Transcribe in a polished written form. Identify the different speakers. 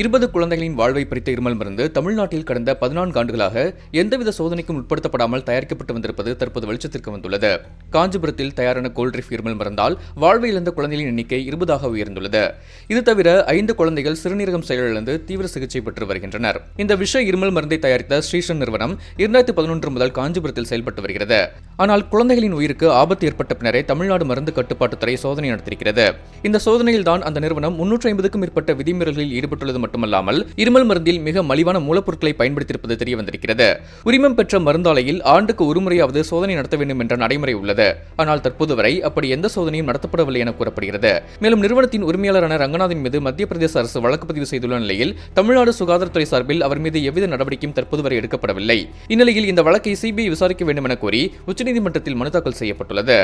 Speaker 1: 20 குழந்தைகளின் வாழ்வை பறித்த இருமல் மருந்து தமிழ்நாட்டில் கடந்த 14 ஆண்டுகளாக எந்தவித சோதனைக்கும் உட்படுத்தப்படாமல் தயாரிக்கப்பட்டு வந்திருப்பது தற்போது வெளிச்சத்திற்கு வந்துள்ளது. காஞ்சிபுரத்தில் தயாரான கோல்ட்ரிஃப் இருமல் மருந்தால் வாழ்வை இழந்த குழந்தைகளின் எண்ணிக்கை 20ஆக உயர்ந்துள்ளது. இது தவிர 5 குழந்தைகள் சிறுநீரகம் செயலிழந்து தீவிர சிகிச்சை பெற்று வருகின்றனர். இந்த விஷ இருமல் மருந்தை தயாரித்த ஸ்ரீசன் நிறுவனம் 2011 முதல் காஞ்சிபுரத்தில் செயல்பட்டு வருகிறது. ஆனால் குழந்தைகளின் உயிருக்கு ஆபத்து ஏற்பட்ட பின்னரே தமிழ்நாடு மருந்து கட்டுப்பாட்டுத்துறை சோதனை நடத்தியிருக்கிறது. இந்த சோதனையில்தான் அந்த நிறுவனம் 350க்கும் மேற்பட்ட விதிமீறல்களில் ஈடுபட்டுள்ளது மட்டுமல்லாமல் இருமல் மருந்தில் மிக மலிவான மூலப்பொருட்களை பயன்படுத்தியிருப்பது தெரிய வந்திருக்கிறது. உரிமம் பெற்ற மருந்தாலையில் ஆண்டுக்கு ஒரு முறையாவது சோதனை நடத்த வேண்டும் என்ற நடைமுறை உள்ளது. ஆனால் தற்போது வரை அப்படி எந்த சோதனையும் நடத்தப்படவில்லை என கூறப்படுகிறது. மேலும் நிறுவனத்தின் உரிமையாளரான ரங்கநாதன் மீது மத்திய பிரதேச அரசு வழக்கு பதிவு செய்துள்ள நிலையில் தமிழ்நாடு சுகாதாரத்துறை சார்பில் அவர் மீது எவ்வித நடவடிக்கையும் தற்போது வரை எடுக்கப்படவில்லை. இந்நிலையில் இந்த வழக்கை சிபிஐ விசாரிக்க வேண்டும் என கோரி உச்சநீதிமன்றத்தில் மனு தாக்கல் செய்யப்பட்டுள்ளது.